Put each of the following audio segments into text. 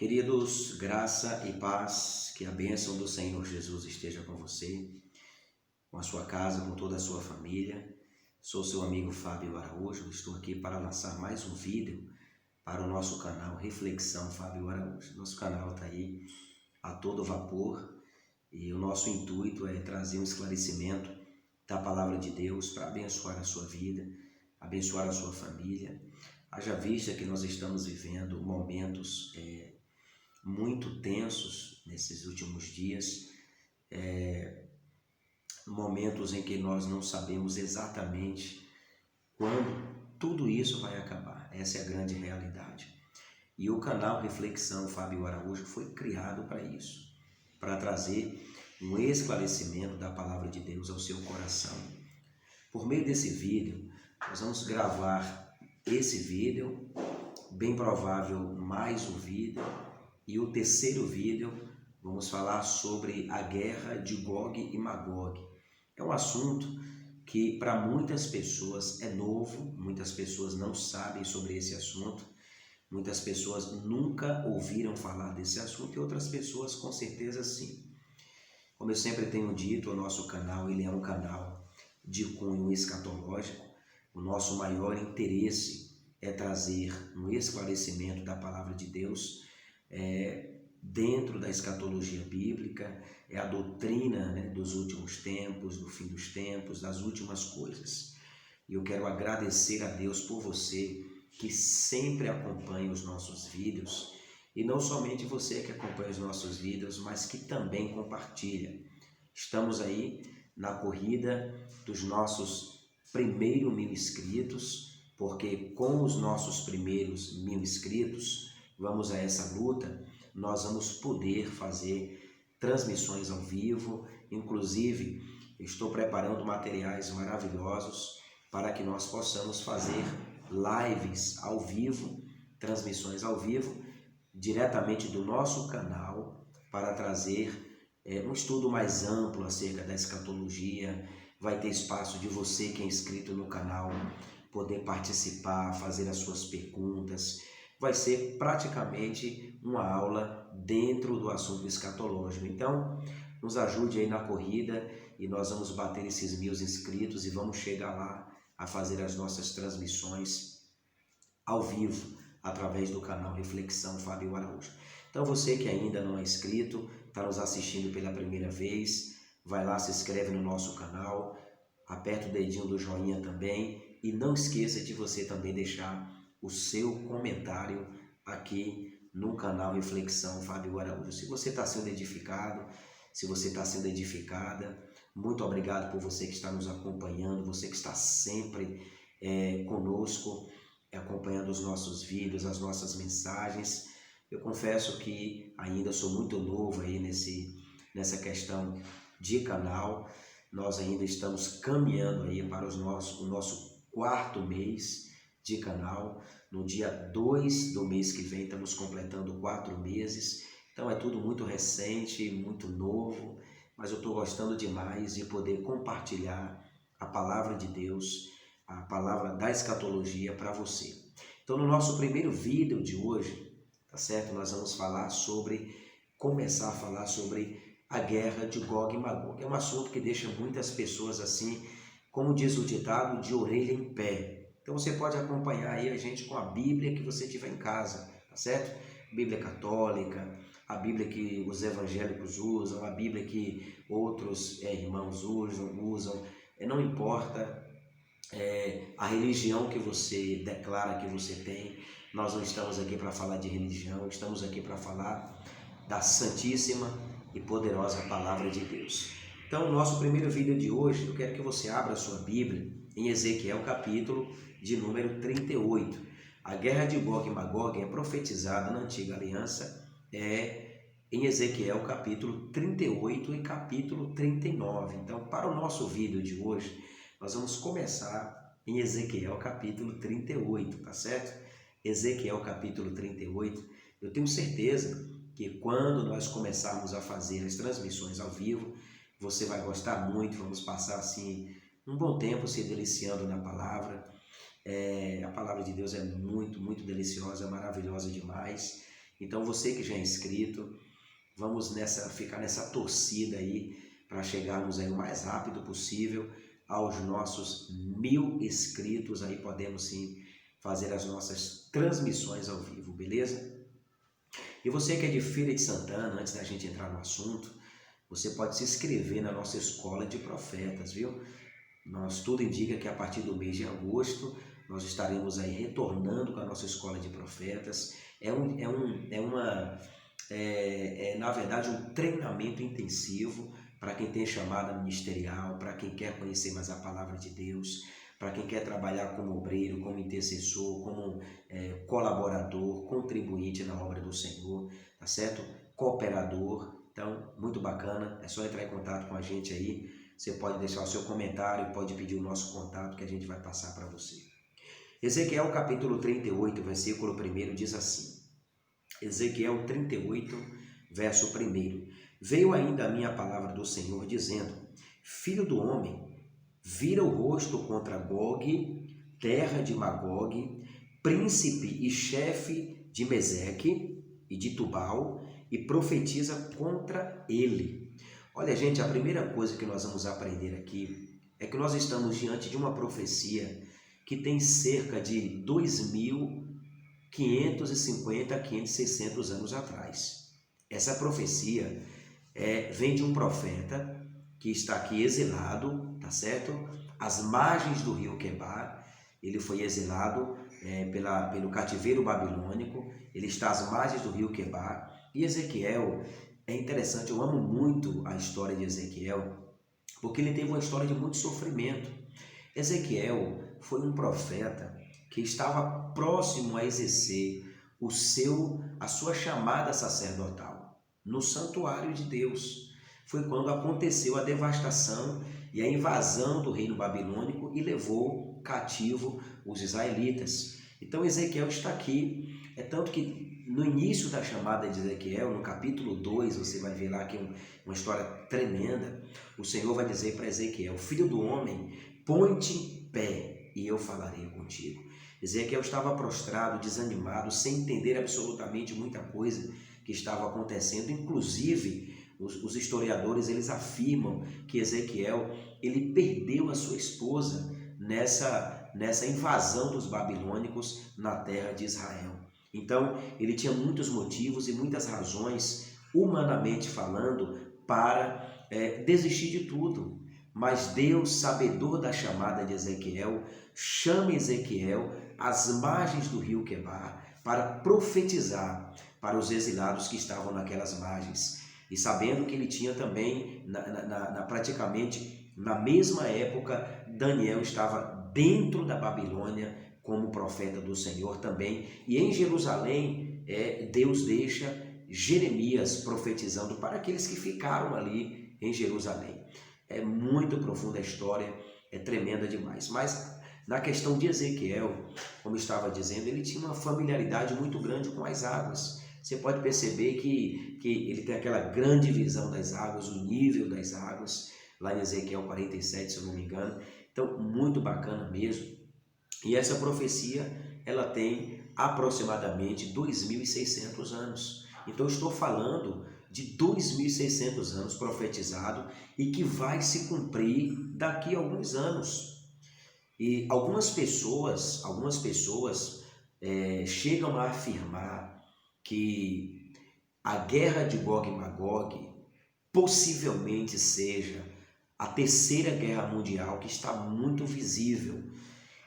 Queridos, graça e paz, que a bênção do Senhor Jesus esteja com você, com a sua casa, com toda a sua família. Sou seu amigo Fábio Araújo, estou aqui para lançar mais um vídeo para o nosso canal Reflexão Fábio Araújo. Nosso canal está aí a todo vapor e o nosso intuito é trazer um esclarecimento da Palavra de Deus para abençoar a sua vida, abençoar a sua família. Haja vista que nós estamos vivendo momentos muito tensos nesses últimos dias, momentos em que nós não sabemos exatamente quando tudo isso vai acabar. Essa é a grande realidade. E o canal Reflexão Fábio Araújo foi criado para isso, para trazer um esclarecimento da Palavra de Deus ao seu coração. Por meio desse vídeo, nós vamos gravar esse vídeo, bem provável mais um vídeo, e o terceiro vídeo vamos falar sobre a guerra de Gog e Magog. É um assunto que para muitas pessoas é novo, muitas pessoas não sabem sobre esse assunto, muitas pessoas nunca ouviram falar desse assunto e outras pessoas com certeza sim. Como eu sempre tenho dito, o nosso canal ele é um canal de cunho escatológico. O nosso maior interesse é trazer um esclarecimento da Palavra de Deus dentro da escatologia bíblica, é a doutrina dos últimos tempos, do fim dos tempos, das últimas coisas. E eu quero agradecer a Deus por você que sempre acompanha os nossos vídeos, e não somente você que acompanha os nossos vídeos, mas que também compartilha. Estamos aí na corrida dos nossos primeiros 1000 inscritos, porque com os nossos primeiros 1000 inscritos, vamos a essa luta, nós vamos poder fazer transmissões ao vivo. Inclusive, estou preparando materiais maravilhosos para que nós possamos fazer lives ao vivo, transmissões ao vivo, diretamente do nosso canal, para trazer um estudo mais amplo acerca da escatologia. Vai ter espaço de você que é inscrito no canal poder participar, fazer as suas perguntas. Vai ser praticamente uma aula dentro do assunto escatológico. Então, nos ajude aí na corrida e nós vamos bater esses 1000 inscritos e vamos chegar lá a fazer as nossas transmissões ao vivo através do canal Reflexão Fábio Araújo. Então, você que ainda não é inscrito, está nos assistindo pela primeira vez, vai lá, se inscreve no nosso canal, aperta o dedinho do joinha também e não esqueça de você também deixar o seu comentário aqui no canal Reflexão Fábio Araújo. Se você está sendo edificado, se você está sendo edificada, muito obrigado por você que está nos acompanhando, você que está sempre conosco, acompanhando os nossos vídeos, as nossas mensagens. Eu confesso que ainda sou muito novo aí nessa questão de canal. Nós ainda estamos caminhando aí para o nosso 4º mês de canal. No dia 2 do mês que vem estamos completando 4 meses. Então é tudo muito recente, muito novo, mas eu estou gostando demais de poder compartilhar a Palavra de Deus, a palavra da escatologia para você. Então no nosso primeiro vídeo de hoje, tá certo? Nós vamos começar a falar sobre a guerra de Gog e Magog. É um assunto que deixa muitas pessoas assim, como diz o ditado, de orelha em pé. Então você pode acompanhar aí a gente com a Bíblia que você tiver em casa, tá certo? Bíblia católica, a Bíblia que os evangélicos usam, a Bíblia que outros irmãos usam, não importa a religião que você declara que você tem. Nós não estamos aqui para falar de religião, estamos aqui para falar da santíssima e poderosa Palavra de Deus. Então, o nosso primeiro vídeo de hoje, eu quero que você abra a sua Bíblia em Ezequiel capítulo de número 38. A guerra de Gog e Magog é profetizada na Antiga Aliança em Ezequiel capítulo 38 e capítulo 39. Então, para o nosso vídeo de hoje, nós vamos começar em Ezequiel capítulo 38, tá certo? Ezequiel capítulo 38. Eu tenho certeza que quando nós começarmos a fazer as transmissões ao vivo, você vai gostar muito. Vamos passar assim um bom tempo se deliciando na palavra. A palavra de Deus é muito, muito deliciosa, maravilhosa demais. Então você que já é inscrito, vamos ficar nessa torcida aí para chegarmos aí o mais rápido possível aos nossos 1000 inscritos. Aí podemos sim fazer as nossas transmissões ao vivo, beleza? E você que é de Feira de Santana, antes da gente entrar no assunto, você pode se inscrever na nossa escola de profetas, viu? Tudo indica que a partir do mês de agosto nós estaremos aí retornando com a nossa escola de profetas. Na verdade, um treinamento intensivo para quem tem chamada ministerial, para quem quer conhecer mais a palavra de Deus, para quem quer trabalhar como obreiro, como intercessor, como colaborador, contribuinte na obra do Senhor, tá certo? Cooperador. Então, muito bacana, é só entrar em contato com a gente aí. Você pode deixar o seu comentário, pode pedir o nosso contato que a gente vai passar para você. Ezequiel capítulo 38, versículo 1 diz assim. Ezequiel 38, verso 1. Veio ainda a minha palavra do Senhor dizendo: Filho do homem, vira o rosto contra Gog, terra de Magog, príncipe e chefe de Meseque e de Tubal, e profetiza contra ele. Olha, gente, a primeira coisa que nós vamos aprender aqui é que nós estamos diante de uma profecia que tem cerca de 2.550, 500, 600 anos atrás. Essa profecia vem de um profeta que está aqui exilado, tá certo? Às margens do rio Quebar. Ele foi exilado pelo cativeiro babilônico. Ele está às margens do rio Quebar. E Ezequiel, é interessante, eu amo muito a história de Ezequiel, porque ele teve uma história de muito sofrimento. Ezequiel foi um profeta que estava próximo a exercer a sua chamada sacerdotal no santuário de Deus. Foi quando aconteceu a devastação e a invasão do reino babilônico e levou cativo os israelitas. Então Ezequiel está aqui, tanto que no início da chamada de Ezequiel, no capítulo 2, você vai ver lá que uma história tremenda. O Senhor vai dizer para Ezequiel: Filho do homem, põe-te em pé e eu falarei contigo. Ezequiel estava prostrado, desanimado, sem entender absolutamente muita coisa que estava acontecendo. Inclusive, os historiadores eles afirmam que Ezequiel ele perdeu a sua esposa nessa invasão dos babilônicos na terra de Israel. Então, ele tinha muitos motivos e muitas razões, humanamente falando, para desistir de tudo. Mas Deus, sabedor da chamada de Ezequiel, chama Ezequiel às margens do rio Quebar para profetizar para os exilados que estavam naquelas margens. E sabendo que ele tinha também, praticamente na mesma época, Daniel estava dentro da Babilônia como profeta do Senhor também. E em Jerusalém, Deus deixa Jeremias profetizando para aqueles que ficaram ali em Jerusalém. É muito profunda a história, é tremenda demais. Mas na questão de Ezequiel, como estava dizendo, ele tinha uma familiaridade muito grande com as águas. Você pode perceber que ele tem aquela grande visão das águas, o nível das águas, lá em Ezequiel 47, se eu não me engano. Então, muito bacana mesmo. E essa profecia, ela tem aproximadamente 2.600 anos. Então, estou falando de 2.600 anos profetizado e que vai se cumprir daqui a alguns anos. E algumas pessoas chegam a afirmar que a guerra de Gog e Magog possivelmente seja a terceira guerra mundial, que está muito visível.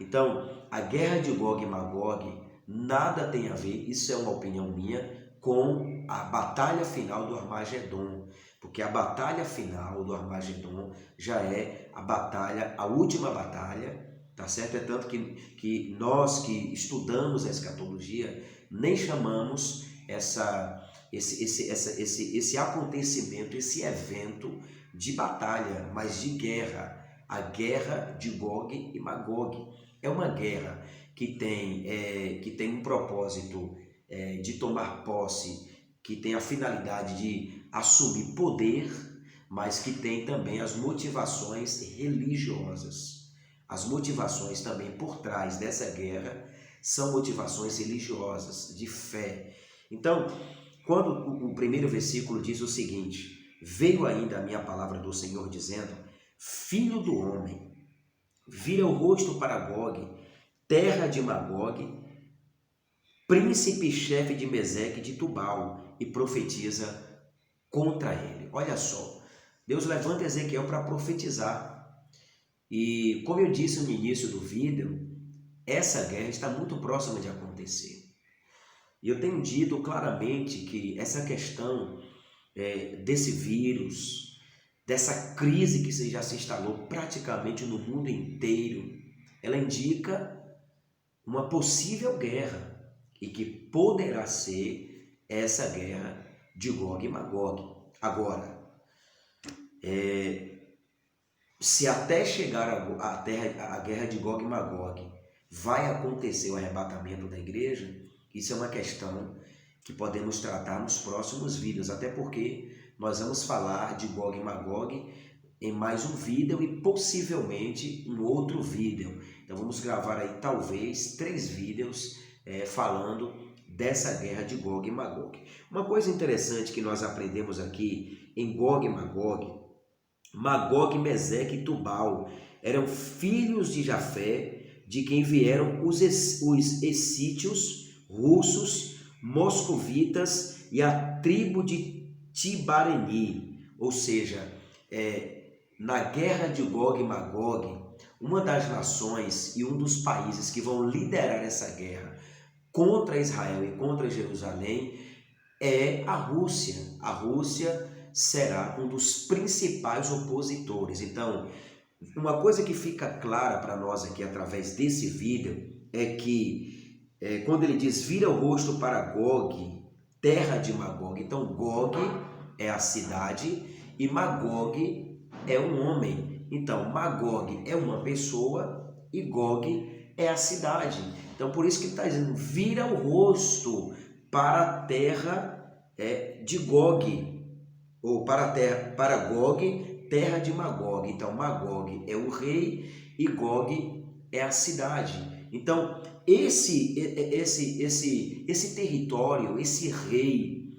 Então, a guerra de Gog e Magog nada tem a ver, isso é uma opinião minha, com a batalha final do Armagedon, porque a batalha final do Armagedon já é a última batalha, tá certo? É tanto que nós que estudamos a escatologia nem chamamos esse acontecimento, esse evento de batalha, mas de guerra. A guerra de Gog e Magog é uma guerra que tem um propósito de tomar posse, que tem a finalidade de assumir poder, mas que tem também as motivações religiosas. As motivações também por trás dessa guerra são motivações religiosas, de fé. Então, quando o primeiro versículo diz o seguinte: veio ainda a minha palavra do Senhor dizendo: filho do homem, vira o rosto para Gogue, terra de Magogue, príncipe-chefe de Meseque de Tubal, e profetiza contra ele. Olha só, Deus levanta Ezequiel para profetizar. E como eu disse no início do vídeo, essa guerra está muito próxima de acontecer. E eu tenho dito claramente que essa questão desse vírus, dessa crise que já se instalou praticamente no mundo inteiro, ela indica uma possível guerra e que poderá ser essa guerra de Gog e Magog. Agora, se até chegar a guerra de Gog e Magog vai acontecer o arrebatamento da igreja, isso é uma questão que podemos tratar nos próximos vídeos, até porque nós vamos falar de Gog e Magog em mais um vídeo e possivelmente um outro vídeo. Então vamos gravar aí talvez 3 vídeos falando dessa guerra de Gog e Magog. Uma coisa interessante que nós aprendemos aqui em Gog e Magog, Magog, Meseque e Tubal eram filhos de Jafé, de quem vieram os essítios, russos, moscovitas e a tribo de Tibareni. Ou seja, na guerra de Gog e Magog, uma das nações e um dos países que vão liderar essa guerra contra Israel e contra Jerusalém é a Rússia. A Rússia será um dos principais opositores. Então, uma coisa que fica clara para nós aqui através desse vídeo é que quando ele diz vira o rosto para Gog, terra de Magog, então Gog é a cidade e Magog é um homem. Então Magog é uma pessoa e Gog é a cidade. Então por isso que ele está dizendo vira o rosto para a terra de Gog, ou para Gog, terra de Magog. Então Magog é o rei e Gog é a cidade. Então esse território, esse rei,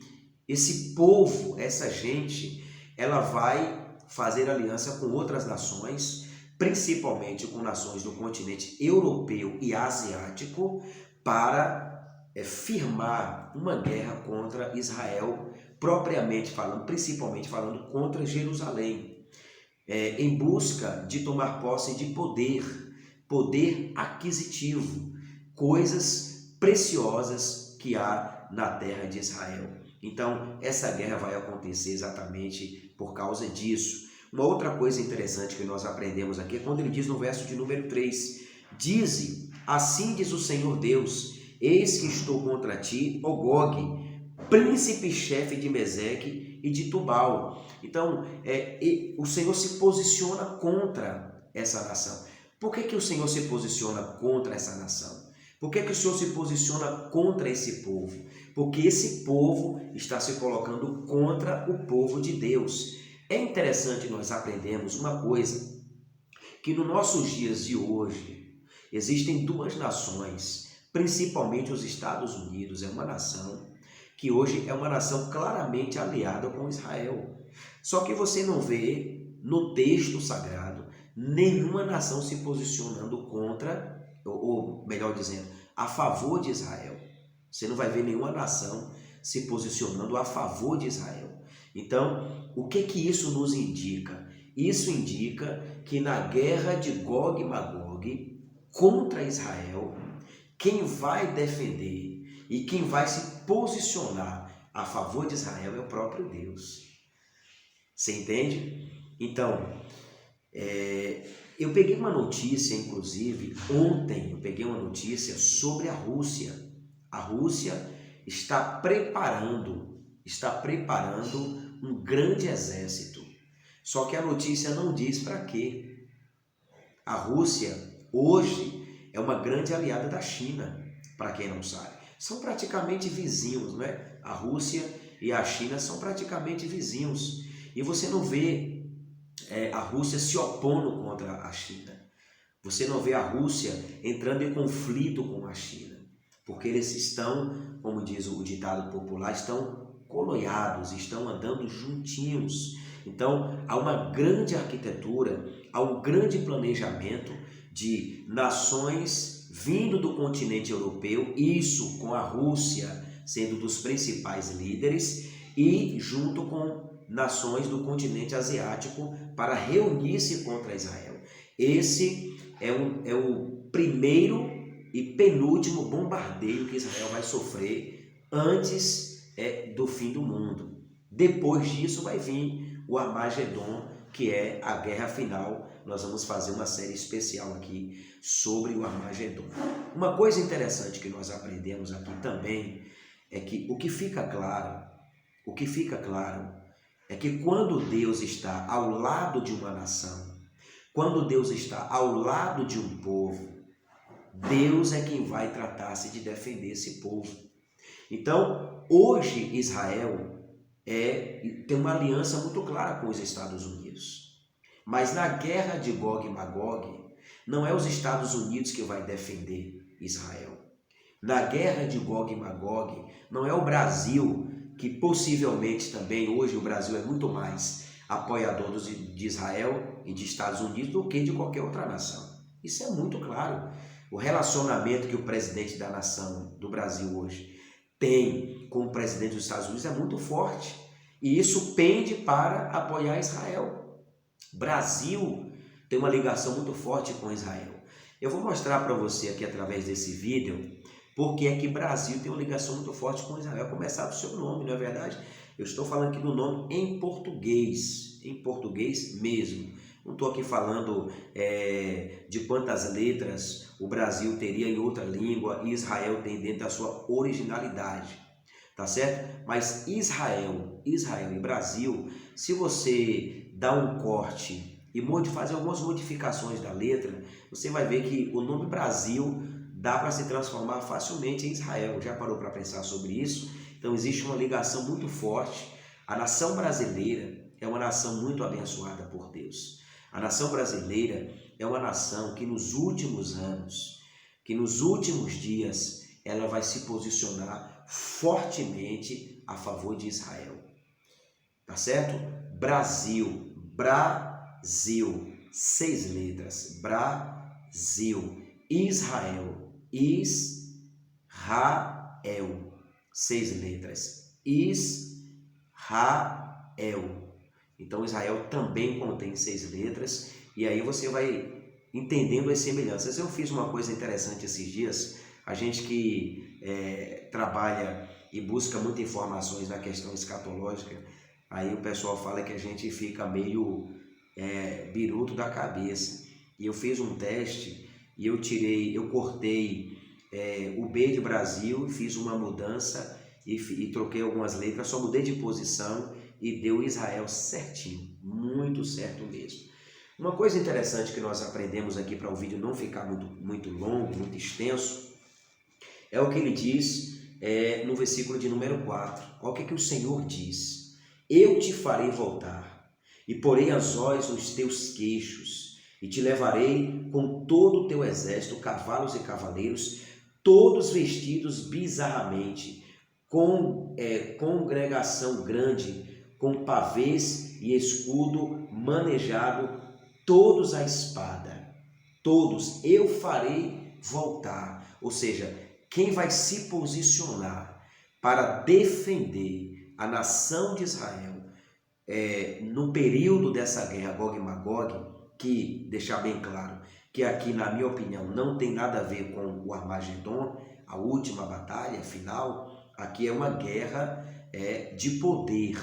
esse povo, essa gente, ela vai fazer aliança com outras nações, principalmente com nações do continente europeu e asiático, para firmar uma guerra contra Israel, propriamente falando, principalmente falando contra Jerusalém, em busca de tomar posse de poder aquisitivo, coisas preciosas que há na terra de Israel. Então, essa guerra vai acontecer exatamente por causa disso. Uma outra coisa interessante que nós aprendemos aqui é quando ele diz no verso de número 3, dize, assim diz o Senhor Deus, eis que estou contra ti, ó Gog, príncipe-chefe de Meseque e de Tubal. Então, o Senhor se posiciona contra essa nação. Por que o Senhor se posiciona contra essa nação? Por que o Senhor se posiciona contra esse povo? Porque esse povo está se colocando contra o povo de Deus. É interessante nós aprendermos uma coisa, que nos nossos dias de hoje existem 2 nações, principalmente os Estados Unidos, é uma nação que hoje é uma nação claramente aliada com Israel. Só que você não vê no texto sagrado nenhuma nação se posicionando contra, ou melhor dizendo, a favor de Israel. Você não vai ver nenhuma nação se posicionando a favor de Israel. Então, o que isso nos indica? Isso indica que na guerra de Gog e Magog contra Israel, quem vai defender e quem vai se posicionar a favor de Israel é o próprio Deus. Você entende? Então, eu peguei uma notícia, inclusive, ontem eu peguei uma notícia sobre a Rússia. A Rússia está preparando um grande exército. Só que a notícia não diz para quê. A Rússia hoje é uma grande aliada da China, para quem não sabe. São praticamente vizinhos, né? A Rússia e a China são praticamente vizinhos. E você não vê a Rússia se opondo contra a China. Você não vê a Rússia entrando em conflito com a China, porque eles estão como diz o ditado popular, estão coloiados, estão andando juntinhos. Então, há uma grande arquitetura, há um grande planejamento de nações vindo do continente europeu, isso com a Rússia sendo dos principais líderes, e junto com nações do continente asiático para reunir-se contra Israel. Esse é o primeiro e penúltimo bombardeio que Israel vai sofrer antes do fim do mundo. Depois disso vai vir o Armagedon, que é a guerra final. Nós vamos fazer uma série especial aqui sobre o Armagedon. Uma coisa interessante que nós aprendemos aqui também é que o que fica claro é que quando Deus está ao lado de uma nação, quando Deus está ao lado de um povo, Deus é quem vai tratar-se de defender esse povo. Então, hoje Israel tem uma aliança muito clara com os Estados Unidos. Mas na guerra de Gog e Magog, não é os Estados Unidos que vai defender Israel. Na guerra de Gog e Magog, não é o Brasil, que possivelmente também hoje o Brasil é muito mais apoiador de Israel e de Estados Unidos do que de qualquer outra nação. Isso é muito claro. O relacionamento que o presidente da nação do Brasil hoje tem com o presidente dos Estados Unidos é muito forte. E isso pende para apoiar Israel. Brasil tem uma ligação muito forte com Israel. Eu vou mostrar para você aqui através desse vídeo porque é que Brasil tem uma ligação muito forte com Israel. Começar do seu nome, não é verdade? Eu estou falando aqui do nome em português mesmo. Não estou aqui falando de quantas letras o Brasil teria em outra língua e Israel tem dentro da sua originalidade, tá certo? Mas Israel e Brasil, se você dá um corte e fazer algumas modificações da letra, você vai ver que o nome Brasil dá para se transformar facilmente em Israel. Já parou para pensar sobre isso? Então existe uma ligação muito forte. A nação brasileira é uma nação muito abençoada por Deus. A nação brasileira é uma nação que nos últimos anos, que nos últimos dias, ela vai se posicionar fortemente a favor de Israel. Tá certo? Brasil, 6 letras, Brasil, Israel, 6 letras, Israel. Então Israel também contém 6 letras e aí você vai entendendo as semelhanças. Eu fiz uma coisa interessante esses dias, a gente que trabalha e busca muitas informações na questão escatológica, aí o pessoal fala que a gente fica meio biruto da cabeça. E eu fiz um teste e eu cortei o B de Brasil, fiz uma mudança e troquei algumas letras, só mudei de posição e deu Israel certinho, muito certo mesmo. Uma coisa interessante que nós aprendemos aqui para o vídeo não ficar muito longo, muito extenso, é o que ele diz no versículo de número 4. Olha o que o Senhor diz: eu te farei voltar e porei anzóis nos teus queixos e te levarei com todo o teu exército, cavalos e cavaleiros, todos vestidos bizarramente, com congregação grande, com pavês e escudo manejado, todos à espada, todos eu farei voltar. Ou seja, quem vai se posicionar para defender a nação de Israel no período dessa guerra Gog e Magog, que, deixar bem claro, que aqui, na minha opinião, não tem nada a ver com o Armagedon, a última batalha final. Aqui é uma guerra de poder.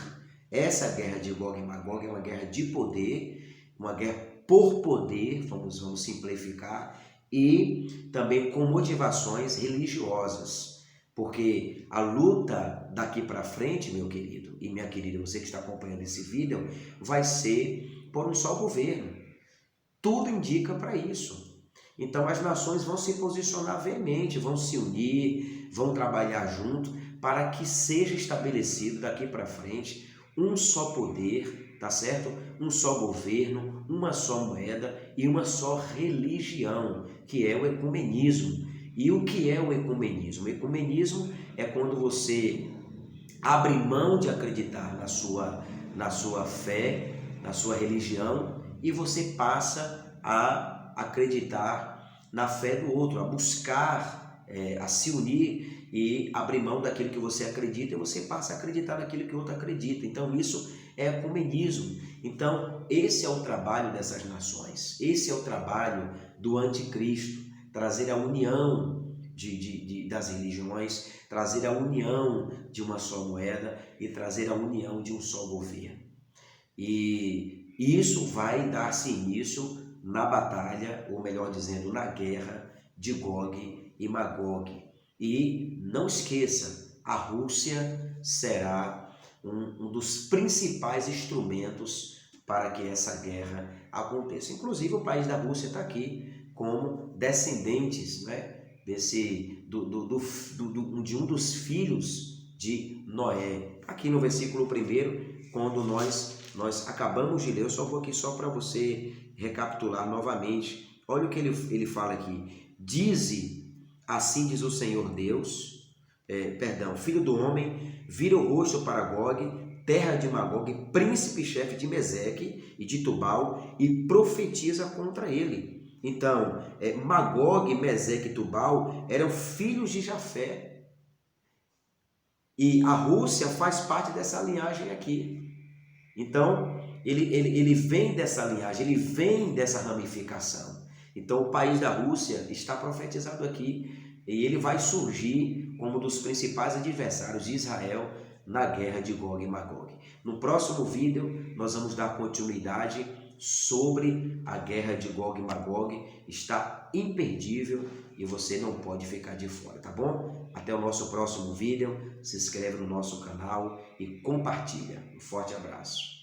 Essa guerra de Gog e Magog é uma guerra de poder, uma guerra por poder, vamos simplificar, e também com motivações religiosas, porque a luta daqui para frente, meu querido e minha querida, você que está acompanhando esse vídeo, vai ser por um só governo. Tudo indica para isso. Então as nações vão se posicionar veemente, vão se unir, vão trabalhar junto para que seja estabelecido daqui para frente um só poder, tá certo? Um só governo, uma só moeda e uma só religião, que é o ecumenismo. E o que é o ecumenismo? O ecumenismo é quando você abre mão de acreditar na sua fé, na sua religião, e você passa a acreditar na fé do outro, a buscar, a se unir e abrir mão daquilo que você acredita, e você passa a acreditar naquilo que o outro acredita. Então isso é ecumenismo. Então esse é o trabalho dessas nações, esse é o trabalho do anticristo, trazer a união das religiões, trazer a união de uma só moeda e trazer a união de um só governo. E isso vai dar-se início na batalha, ou melhor dizendo, na guerra de Gog e Magog. E não esqueça, a Rússia será um dos principais instrumentos para que essa guerra aconteça. Inclusive o país da Rússia está aqui como descendentes, né, de um dos filhos de Noé. Aqui no versículo 1, quando nós acabamos de ler, eu só vou aqui só para você recapitular novamente. Olha o que ele fala aqui. Dize, assim diz o Senhor Deus, filho do homem, vira o rosto para Gog, terra de Magog, príncipe-chefe de Meseque e de Tubal, e profetiza contra ele. Então, Magog, Meseque e Tubal eram filhos de Jafé. E a Rússia faz parte dessa linhagem aqui. Então, ele vem dessa linhagem, ele vem dessa ramificação. Então, o país da Rússia está profetizado aqui. E ele vai surgir como um dos principais adversários de Israel na guerra de Gog e Magog. No próximo vídeo, nós vamos dar continuidade sobre a guerra de Gog e Magog. Está imperdível e você não pode ficar de fora, tá bom? Até o nosso próximo vídeo. Se inscreve no nosso canal e compartilha. Um forte abraço.